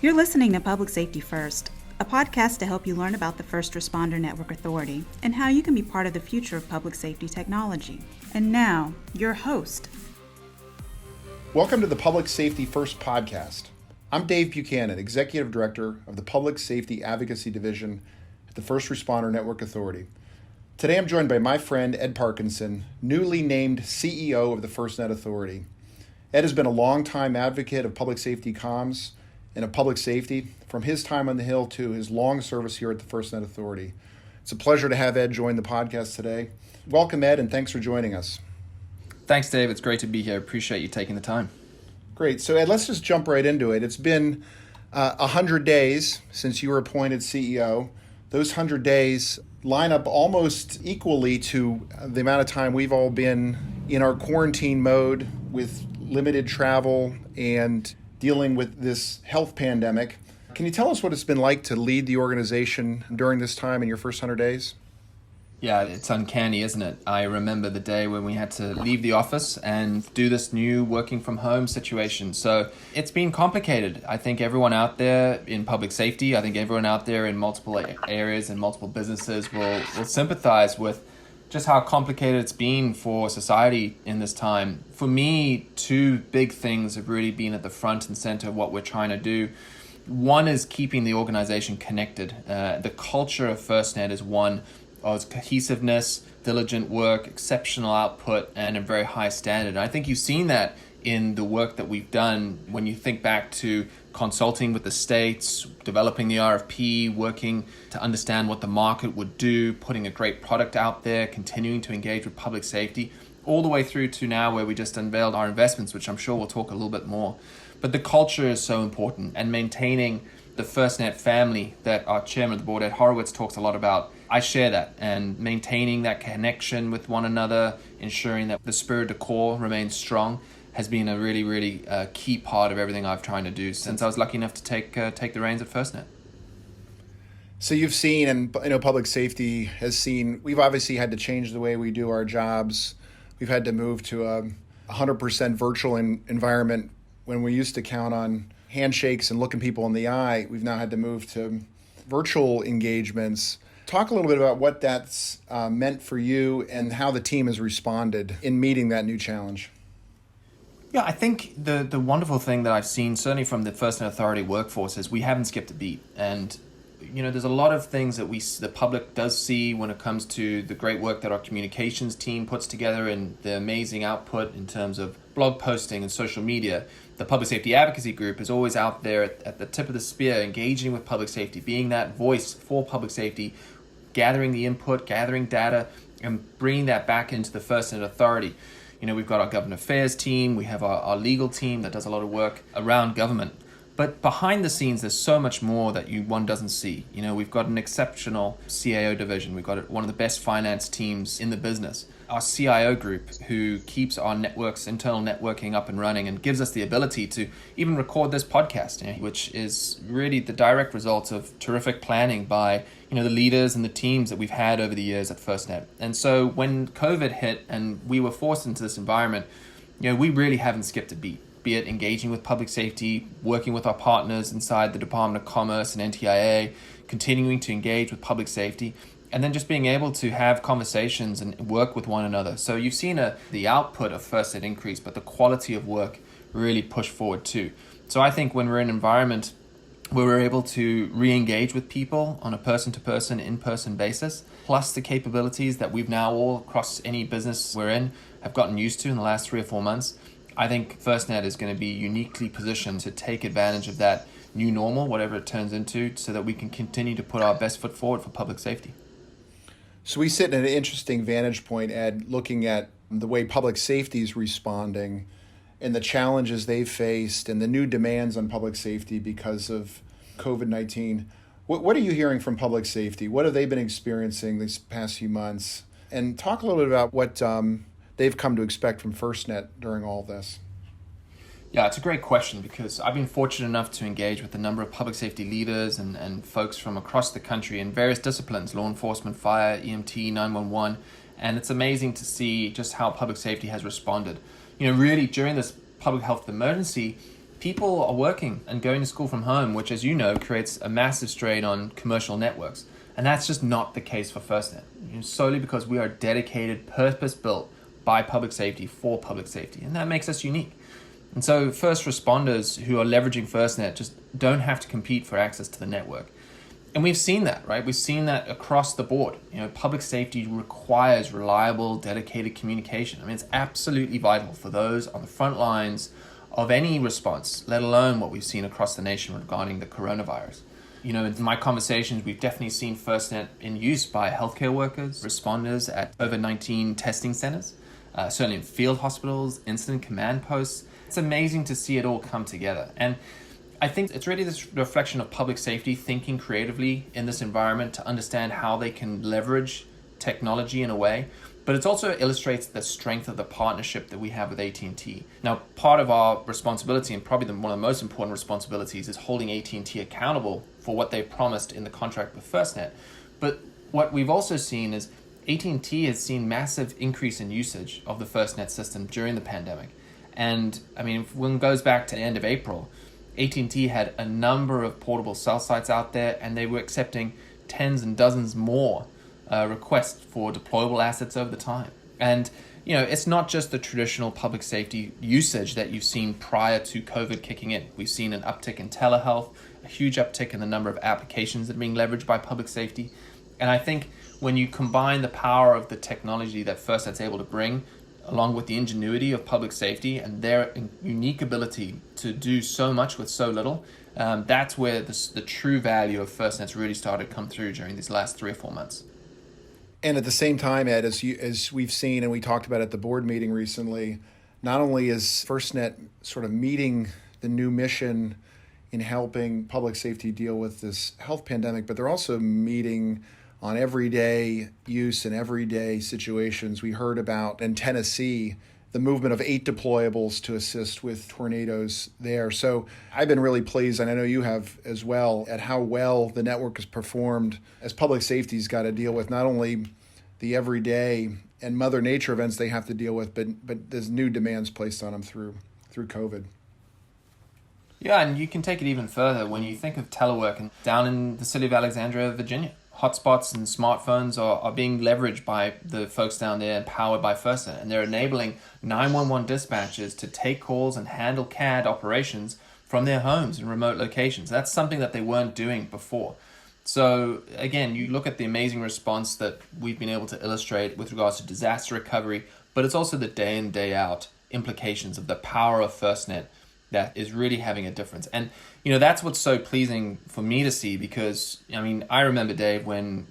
You're listening to Public Safety First, a podcast to help you learn about the First Responder Network Authority and how you can be part of the future of public safety technology. And now, your host. Welcome to the Public Safety First podcast. I'm Dave Buchanan, Executive Director of the Public Safety Advocacy Division at the First Responder Network Authority. Today I'm joined by my friend Ed Parkinson, newly named CEO of the FirstNet Authority. Ed has been a longtime advocate of public safety comms and of public safety from his time on the Hill to his long service here at the FirstNet Authority. It's a pleasure to have Ed join the podcast today. Welcome, Ed, and thanks for joining us. Thanks, Dave. It's great to be here. Appreciate you taking the time. Great. So, Ed, let's just jump right into it. It's been 100 days since you were appointed CEO. Those 100 days line up almost equally to the amount of time we've all been in our quarantine mode with limited travel and dealing with this health pandemic. Can you tell us what it's been like to lead the organization during this time in your first 100 days? Yeah, it's uncanny, isn't it? I remember the day when we had to leave the office and do this new working from home situation. So it's been complicated. I think everyone out there in public safety, I think everyone out there in multiple areas and multiple businesses will sympathize with just how complicated it's been for society in this time. For me, two big things have really been at the front and center of what we're trying to do. One is keeping the organization connected. The culture of FirstNet is one of cohesiveness, diligent work, exceptional output, and a very high standard. And I think you've seen that in the work that we've done when you think back to consulting with the states, developing the RFP, working to understand what the market would do, putting a great product out there, continuing to engage with public safety, all the way through to now where we just unveiled our investments, which I'm sure we'll talk a little bit more. But the culture is so important, and maintaining the FirstNet family that our chairman of the board, Ed Horowitz, talks a lot about. I share that, and maintaining that connection with one another, ensuring that the spirit de corps remains strong, has been a really key part of everything I've tried to do since I was lucky enough to take the reins at FirstNet. So you've seen, and public safety has seen, we've obviously had to change the way we do our jobs. We've had to move to a 100% virtual environment. When we used to count on handshakes and looking people in the eye, we've now had to move to virtual engagements. Talk a little bit about what that's meant for you and how the team has responded in meeting that new challenge. Yeah, I think the wonderful thing that I've seen, certainly from the FirstNet Authority workforce, is we haven't skipped a beat. And, there's a lot of things that the public does see when it comes to the great work that our communications team puts together and the amazing output in terms of blog posting and social media. The Public Safety Advocacy Group is always out there at the tip of the spear, engaging with public safety, being that voice for public safety, gathering the input, gathering data, and bringing that back into the FirstNet Authority. We've got our government affairs team, we have our legal team that does a lot of work around government. But behind the scenes, there's so much more that one doesn't see. We've got an exceptional CAO division. We've got one of the best finance teams in the business. Our CIO group, who keeps our networks, internal networking up and running, and gives us the ability to even record this podcast, which is really the direct result of terrific planning by the leaders and the teams that we've had over the years at FirstNet. And so when COVID hit and we were forced into this environment, we really haven't skipped a beat. Be it engaging with public safety, working with our partners inside the Department of Commerce and NTIA, continuing to engage with public safety, and then just being able to have conversations and work with one another. So you've seen the output of FirstNet increase, but the quality of work really push forward too. So I think when we're in an environment where we're able to re-engage with people on a person-to-person, in-person basis, plus the capabilities that we've now all across any business we're in have gotten used to in the last 3 or 4 months, I think FirstNet is going to be uniquely positioned to take advantage of that new normal, whatever it turns into, so that we can continue to put our best foot forward for public safety. So we sit at an interesting vantage point, Ed, looking at the way public safety is responding and the challenges they've faced and the new demands on public safety because of COVID-19. What are you hearing from public safety? What have they been experiencing these past few months? And talk a little bit about what they've come to expect from FirstNet during all this. Yeah, it's a great question because I've been fortunate enough to engage with a number of public safety leaders and folks from across the country in various disciplines, law enforcement, fire, EMT, 911, and it's amazing to see just how public safety has responded. Really during this public health emergency, people are working and going to school from home, which, as you know, creates a massive strain on commercial networks. And that's just not the case for FirstNet, solely because we are dedicated, purpose-built by public safety for public safety. And that makes us unique. And so first responders who are leveraging FirstNet just don't have to compete for access to the network. And we've seen that, right? We've seen that across the board. Public safety requires reliable, dedicated communication. I mean, it's absolutely vital for those on the front lines of any response, let alone what we've seen across the nation regarding the coronavirus. In my conversations, we've definitely seen FirstNet in use by healthcare workers, responders at COVID-19 testing centers, certainly in field hospitals, incident command posts. It's amazing to see it all come together. And I think it's really this reflection of public safety thinking creatively in this environment to understand how they can leverage technology in a way, but it also illustrates the strength of the partnership that we have with AT&T. Now, part of our responsibility, and probably one of the most important responsibilities, is holding AT&T accountable for what they promised in the contract with FirstNet. But what we've also seen is AT&T has seen massive increase in usage of the FirstNet system during the pandemic. And I mean, when it goes back to the end of April, AT&T had a number of portable cell sites out there, and they were accepting tens and dozens more requests for deployable assets over the time. And it's not just the traditional public safety usage that you've seen prior to COVID kicking in. We've seen an uptick in telehealth, a huge uptick in the number of applications that are being leveraged by public safety. And I think when you combine the power of the technology that FirstNet's able to bring, along with the ingenuity of public safety and their unique ability to do so much with so little, that's where the true value of FirstNet's really started to come through during these last 3 or 4 months. And at the same time, Ed, as we've seen and we talked about at the board meeting recently, not only is FirstNet sort of meeting the new mission in helping public safety deal with this health pandemic, but they're also meeting on everyday use and everyday situations. We heard about in Tennessee the movement of 8 deployables to assist with tornadoes there. So I've been really pleased, and I know you have as well, at how well the network has performed as public safety's got to deal with not only the everyday and Mother Nature events they have to deal with, but there's new demands placed on them through COVID. Yeah, and you can take it even further when you think of telework. And down in the city of Alexandria, Virginia, hotspots and smartphones are being leveraged by the folks down there and powered by FirstNet. And they're enabling 911 dispatchers to take calls and handle CAD operations from their homes in remote locations. That's something that they weren't doing before. So again, you look at the amazing response that we've been able to illustrate with regards to disaster recovery, but it's also the day in, day out implications of the power of FirstNet that is really having a difference. And that's what's so pleasing for me to see, because I remember, Dave, when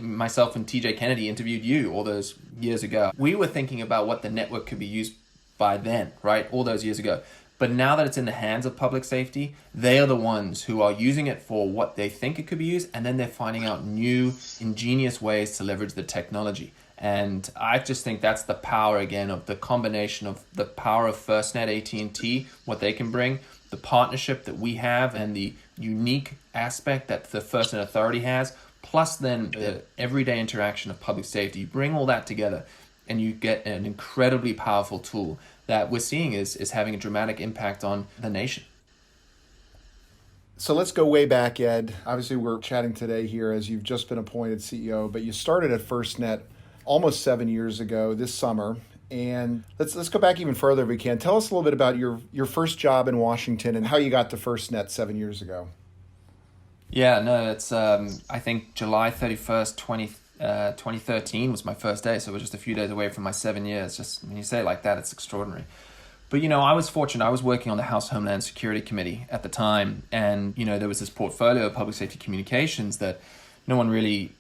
myself and TJ Kennedy interviewed you all those years ago, we were thinking about what the network could be used by then, right? All those years ago. But now that it's in the hands of public safety, they are the ones who are using it for what they think it could be used, and then they're finding out new, ingenious ways to leverage the technology. And I just think that's the power, again, of the combination of the power of FirstNet, AT&T, what they can bring, the partnership that we have, and the unique aspect that the FirstNet Authority has, plus then the everyday interaction of public safety. You bring all that together, and you get an incredibly powerful tool that we're seeing is having a dramatic impact on the nation. So let's go way back, Ed. Obviously, we're chatting today here as you've just been appointed CEO, but you started at FirstNet almost 7 years ago this summer. And let's go back even further if we can. Tell us a little bit about your first job in Washington and how you got to FirstNet 7 years ago. Yeah, no, it's I think July 31st, 2013 was my first day. So we're just a few days away from my 7 years. Just when you say it like that, it's extraordinary. But, I was fortunate. I was working on the House Homeland Security Committee at the time. And, there was this portfolio of public safety communications that no one really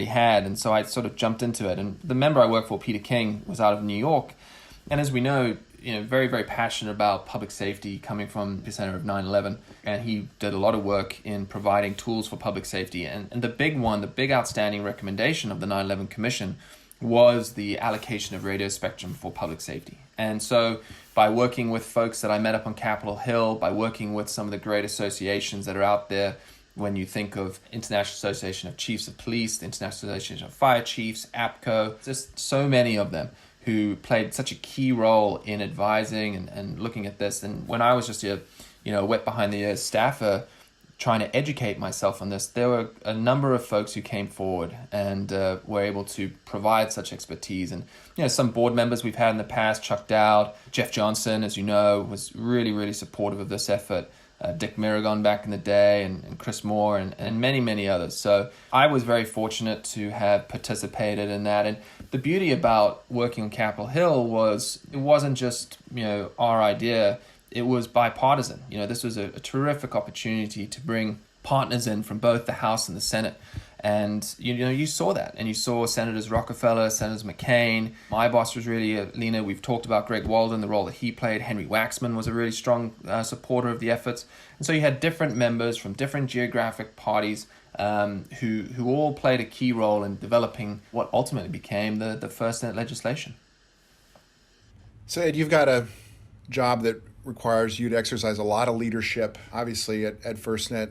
had. And so I sort of jumped into it. And the member I worked for, Peter King, was out of New York. And as we know, very, very passionate about public safety, coming from the center of 9/11. And he did a lot of work in providing tools for public safety. And the big outstanding recommendation of the 9/11 Commission was the allocation of radio spectrum for public safety. And so by working with folks that I met up on Capitol Hill, by working with some of the great associations that are out there, when you think of International Association of Chiefs of Police, the International Association of Fire Chiefs, APCO, just so many of them who played such a key role in advising and looking at this. And when I was just a wet behind the ears staffer trying to educate myself on this, there were a number of folks who came forward and were able to provide such expertise. And, some board members we've had in the past, Chuck Dowd, Jeff Johnson, as you know, was really, really supportive of this effort. Dick Miragon back in the day, and Chris Moore, and many, many others. So I was very fortunate to have participated in that. And the beauty about working on Capitol Hill was it wasn't just, our idea. It was bipartisan. This was a terrific opportunity to bring partners in from both the House and the Senate. And, you saw that. And you saw Senators Rockefeller, Senators McCain. My boss was really a leaner. We've talked about Greg Walden, the role that he played. Henry Waxman was a really strong supporter of the efforts. And so you had different members from different geographic parties who all played a key role in developing what ultimately became the FirstNet legislation. So, Ed, you've got a job that requires you to exercise a lot of leadership, obviously, at FirstNet.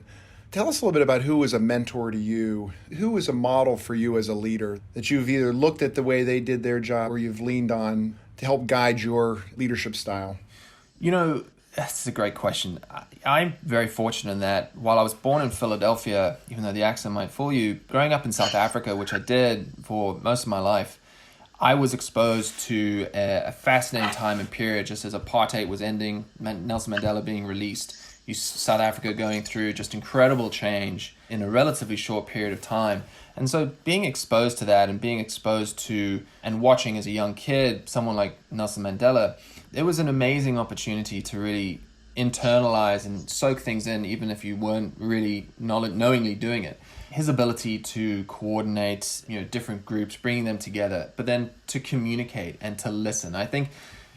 Tell us a little bit about who was a mentor to you, who was a model for you as a leader, that you've either looked at the way they did their job or you've leaned on to help guide your leadership style. That's a great question. I'm very fortunate in that while I was born in Philadelphia, even though the accent might fool you, growing up in South Africa, which I did for most of my life, I was exposed to a fascinating time and period just as apartheid was ending, Nelson Mandela being released, South Africa going through just incredible change in a relatively short period of time. And so being exposed to that and being exposed to and watching as a young kid someone like Nelson Mandela, it was an amazing opportunity to really internalize and soak things in, even if you weren't really knowingly doing it. His ability to coordinate, different groups, bringing them together, but then to communicate and to listen. I think,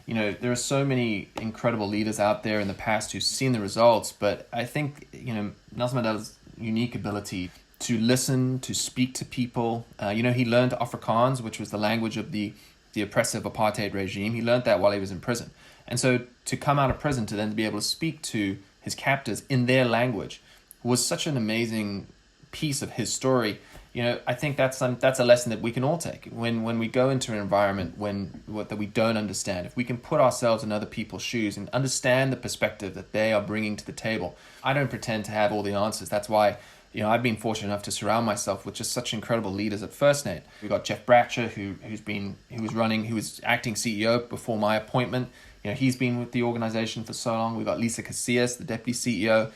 there are so many incredible leaders out there in the past who've seen the results, but I think, Nelson Mandela's unique ability to listen, to speak to people. He learned Afrikaans, which was the language of the oppressive apartheid regime. He learned that while he was in prison. And so to come out of prison to then be able to speak to his captors in their language was such an amazing piece of his story. I think that's a lesson that we can all take. When we go into an environment that we don't understand, if we can put ourselves in other people's shoes and understand the perspective that they are bringing to the table. I don't pretend to have all the answers. That's why I've been fortunate enough to surround myself with just such incredible leaders at FirstNet. We've got Jeff Bratcher, who was acting CEO before my appointment. He's been with the organization for so long. We've got Lisa Casillas, the deputy CEO.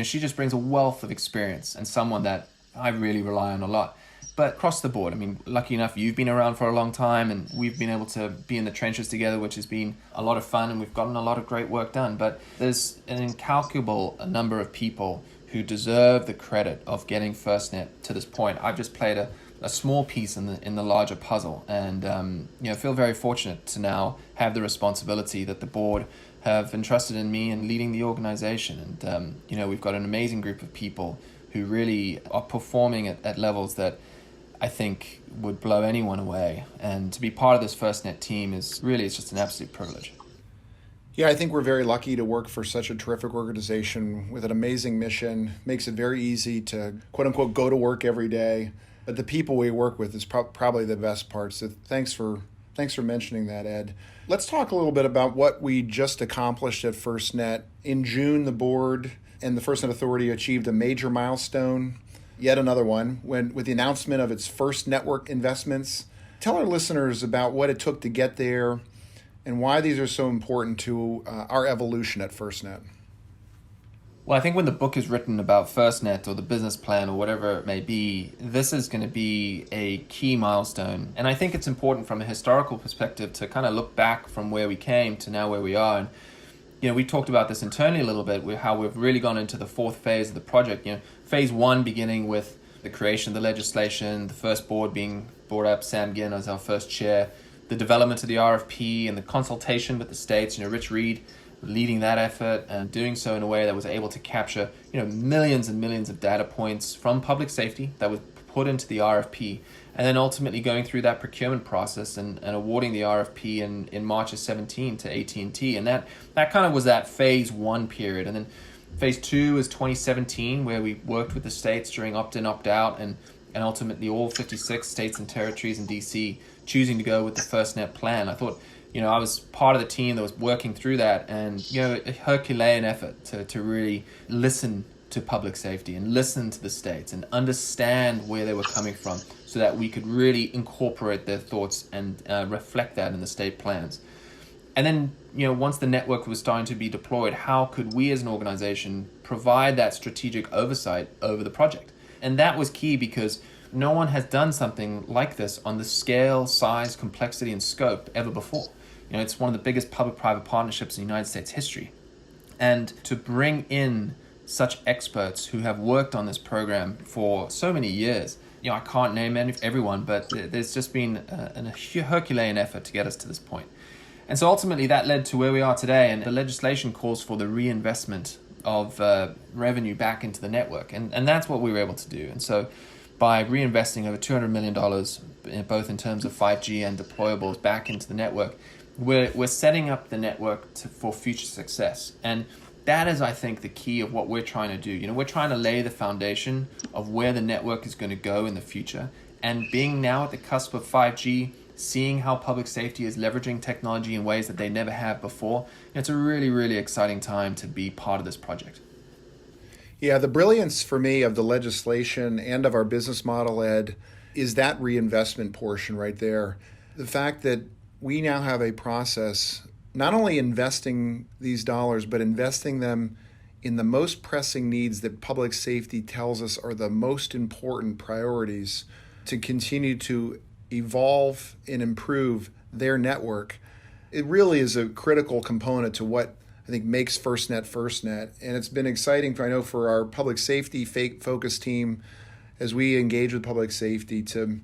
She just brings a wealth of experience and someone that I really rely on a lot. But across the board, lucky enough, you've been around for a long time and we've been able to be in the trenches together, which has been a lot of fun, and we've gotten a lot of great work done. But there's an incalculable number of people who deserve the credit of getting FirstNet to this point. I've just played a small piece in the larger puzzle, and feel very fortunate to now have the responsibility that the board have entrusted in me in leading the organization. And we've got an amazing group of people who really are performing at levels that I think would blow anyone away. And to be part of this FirstNet team it's just an absolute privilege. Yeah, I think we're very lucky to work for such a terrific organization with an amazing mission. Makes it very easy to, quote unquote, go to work every day. But the people we work with is probably the best part. So thanks for mentioning that, Ed. Let's talk a little bit about what we just accomplished at FirstNet. In June, the board and the FirstNet Authority achieved a major milestone, yet another one, with the announcement of its first network investments. Tell our listeners about what it took to get there and why these are so important to our evolution at FirstNet. Well, I think when the book is written about FirstNet or the business plan or whatever it may be, this is going to be a key milestone. And I think it's important from a historical perspective to kind of look back from where we came to now where we are. And we talked about this internally a little bit, with how we've really gone into the fourth phase of the project. Phase one beginning with the creation of the legislation, the first board being brought up, Sam Ginn as our first chair, the development of the RFP and the consultation with the states, Rich Reed leading that effort and doing so in a way that was able to capture, millions and millions of data points from public safety that was put into the RFP, and then ultimately going through that procurement process and awarding the RFP in March of 17 to AT&T. And that kind of was that phase one period. And then phase two is 2017, where we worked with the states during opt-in, opt-out, and ultimately all 56 states and territories in DC choosing to go with the FirstNet plan. I thought I was part of the team that was working through that, and a Herculean effort to really listen to public safety and listen to the states and understand where they were coming from so that we could really incorporate their thoughts and reflect that in the state plans. And then, once the network was starting to be deployed, how could we as an organization provide that strategic oversight over the project? And that was key because no one has done something like this on the scale, size, complexity, and scope ever before. It's one of the biggest public-private partnerships in United States history. And to bring in such experts who have worked on this program for so many years, I can't name everyone, but there's just been a Herculean effort to get us to this point. And so ultimately that led to where we are today, and the legislation calls for the reinvestment of revenue back into the network, and that's what we were able to do. And so by reinvesting over $200 million, both in terms of 5G and deployables back into the network, we're setting up the network for future success. And that is, I think, the key of what we're trying to do. We're trying to lay the foundation of where the network is going to go in the future. And being now at the cusp of 5G, seeing how public safety is leveraging technology in ways that they never have before, it's a really, really exciting time to be part of this project. Yeah, the brilliance for me of the legislation and of our business model, Ed, is that reinvestment portion right there. The fact that we now have a process not only investing these dollars, but investing them in the most pressing needs that public safety tells us are the most important priorities to continue to evolve and improve their network. It really is a critical component to what I think makes FirstNet. And it's been exciting, for our public safety focus team as we engage with public safety to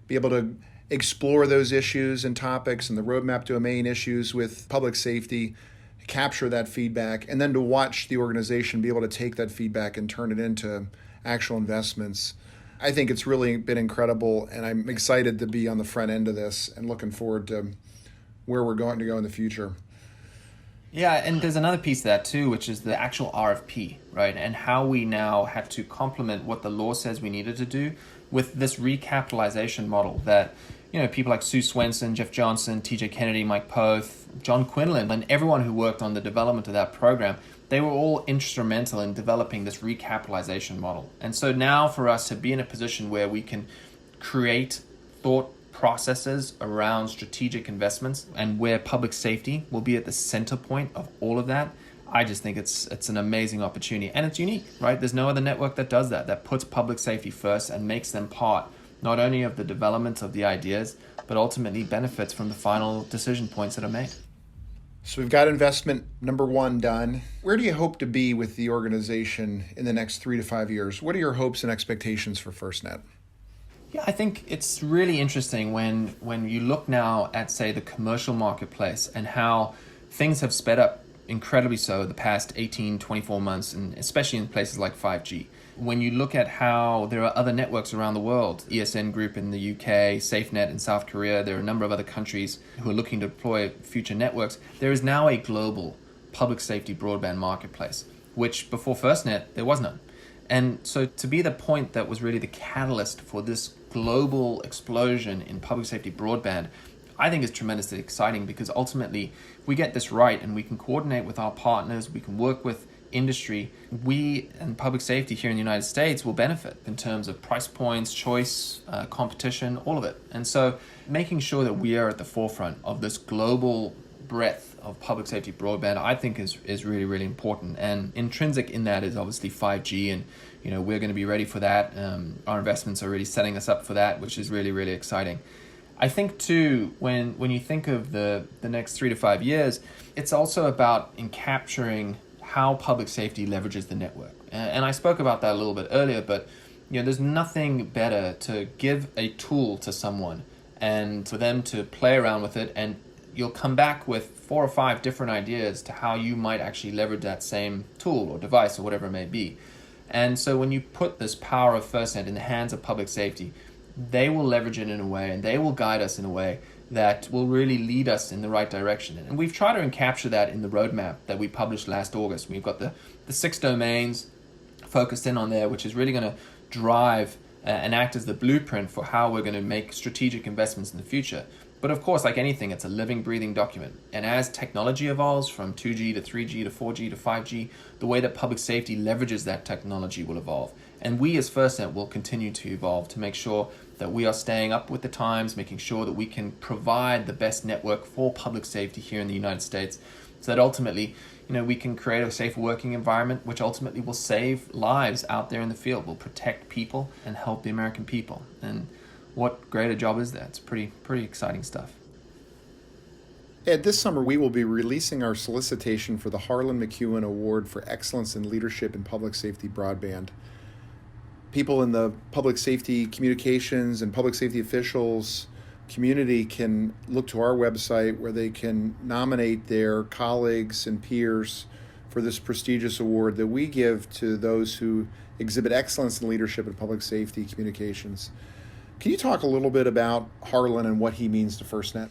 be able to explore those issues and topics and the roadmap domain issues with public safety, capture that feedback, and then to watch the organization be able to take that feedback and turn it into actual investments. I think it's really been incredible, and I'm excited to be on the front end of this and looking forward to where we're going to go in the future. Yeah, and there's another piece of that too, which is the actual RFP, right? And how we now have to complement what the law says we needed to do with this recapitalization model that, people like Sue Swenson, Jeff Johnson, TJ Kennedy, Mike Poth, John Quinlan, and everyone who worked on the development of that program, they were all instrumental in developing this recapitalization model. And so now for us to be in a position where we can create thought processes around strategic investments and where public safety will be at the center point of all of that, I just think it's an amazing opportunity. And it's unique, right? There's no other network that does that puts public safety first and makes them part not only of the development of the ideas, but ultimately benefits from the final decision points that are made. So we've got investment number one done. Where do you hope to be with the organization in the next 3 to 5 years? What are your hopes and expectations for FirstNet? Yeah, I think it's really interesting when you look now at, say, the commercial marketplace and how things have sped up incredibly so the past 18, 24 months, and especially in places like 5G. When you look at how there are other networks around the world, ESN Group in the UK, SafeNet in South Korea, there are a number of other countries who are looking to deploy future networks, there is now a global public safety broadband marketplace, which before FirstNet, there was none. And so to be the point that was really the catalyst for this global explosion in public safety broadband, I think is tremendously exciting because ultimately, if we get this right and we can coordinate with our partners, we can work with industry, we and public safety here in the United States will benefit in terms of price points, choice, competition, all of it. And so making sure that we are at the forefront of this global breadth of public safety broadband, I think is really, really important. And intrinsic in that is obviously 5G, and we're going to be ready for that. Our investments are really setting us up for that, which is really, really exciting. I think too, when you think of the next 3 to 5 years, it's also about capturing how public safety leverages the network. And I spoke about that a little bit earlier, but there's nothing better to give a tool to someone and for them to play around with it, and you'll come back with 4 or 5 different ideas to how you might actually leverage that same tool or device or whatever it may be. And so when you put this power of FirstNet in the hands of public safety, they will leverage it in a way and they will guide us in a way that will really lead us in the right direction. And we've tried to capture that in the roadmap that we published last August. We've got the 6 domains focused in on there, which is really going to drive and act as the blueprint for how we're going to make strategic investments in the future. But of course, like anything, it's a living, breathing document. And as technology evolves from 2G to 3G to 4G to 5G, the way that public safety leverages that technology will evolve. And we as FirstNet will continue to evolve to make sure that we are staying up with the times, making sure that we can provide the best network for public safety here in the United States, so that ultimately, we can create a safer working environment, which ultimately will save lives out there in the field, will protect people and help the American people. And what greater job is that? It's pretty exciting stuff. Ed, this summer we will be releasing our solicitation for the Harlan McEwen Award for Excellence in Leadership in Public Safety Broadband. People in the public safety communications and public safety officials community can look to our website where they can nominate their colleagues and peers for this prestigious award that we give to those who exhibit excellence in leadership in public safety communications. Can you talk a little bit about Harlan and what he means to FirstNet?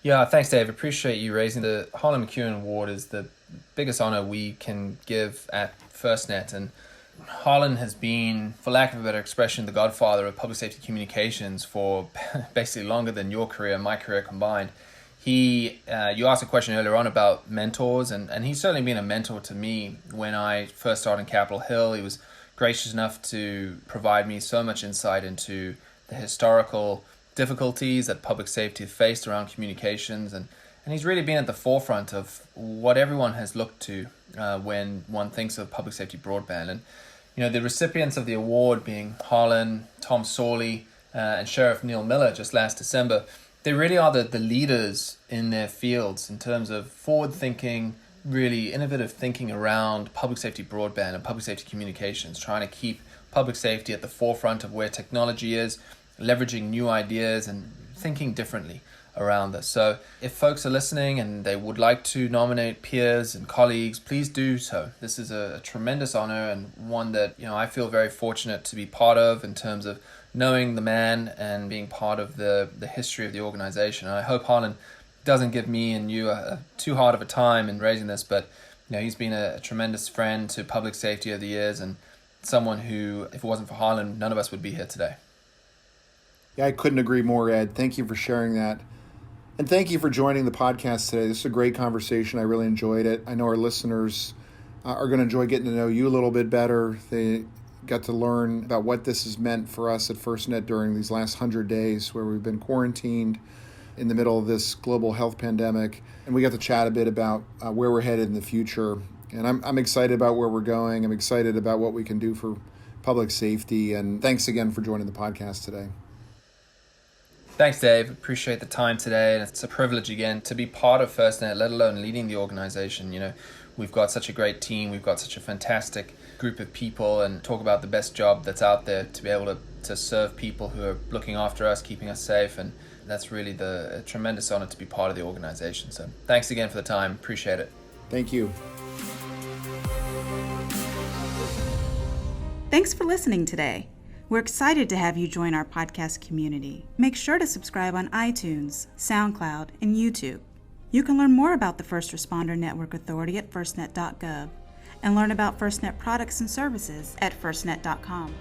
Yeah, thanks, Dave. Appreciate you raising the Harlan McEwen Award. Is the biggest honor we can give at FirstNet. And Harlan has been, for lack of a better expression, the godfather of public safety communications for basically longer than your career and my career combined. You asked a question earlier on about mentors, and he's certainly been a mentor to me when I first started in Capitol Hill. He was gracious enough to provide me so much insight into the historical difficulties that public safety faced around communications, and he's really been at the forefront of what everyone has looked to when one thinks of public safety broadband. And the recipients of the award being Harlan, Tom Sawley, and Sheriff Neil Miller just last December, they really are the leaders in their fields in terms of forward-thinking, really innovative thinking around public safety broadband and public safety communications, trying to keep public safety at the forefront of where technology is, leveraging new ideas and thinking differently around this. So if folks are listening and they would like to nominate peers and colleagues, please do so. This is a tremendous honor and one that I feel very fortunate to be part of in terms of knowing the man and being part of the history of the organization. And I hope Harlan doesn't give me and you too hard of a time in raising this, but he's been a tremendous friend to public safety over the years and someone who, if it wasn't for Harlan, none of us would be here today. Yeah, I couldn't agree more, Ed. Thank you for sharing that. And thank you for joining the podcast today. This is a great conversation. I really enjoyed it. I know our listeners are going to enjoy getting to know you a little bit better. They got to learn about what this has meant for us at FirstNet during these last 100 days where we've been quarantined in the middle of this global health pandemic. And we got to chat a bit about where we're headed in the future. And I'm excited about where we're going. I'm excited about what we can do for public safety. And thanks again for joining the podcast today. Thanks, Dave. Appreciate the time today. And it's a privilege again to be part of FirstNet, let alone leading the organization. We've got such a great team. We've got such a fantastic group of people and talk about the best job that's out there to be able to serve people who are looking after us, keeping us safe. And that's really a tremendous honor to be part of the organization. So thanks again for the time. Appreciate it. Thank you. Thanks for listening today. We're excited to have you join our podcast community. Make sure to subscribe on iTunes, SoundCloud, and YouTube. You can learn more about the First Responder Network Authority at firstnet.gov and learn about FirstNet products and services at firstnet.com.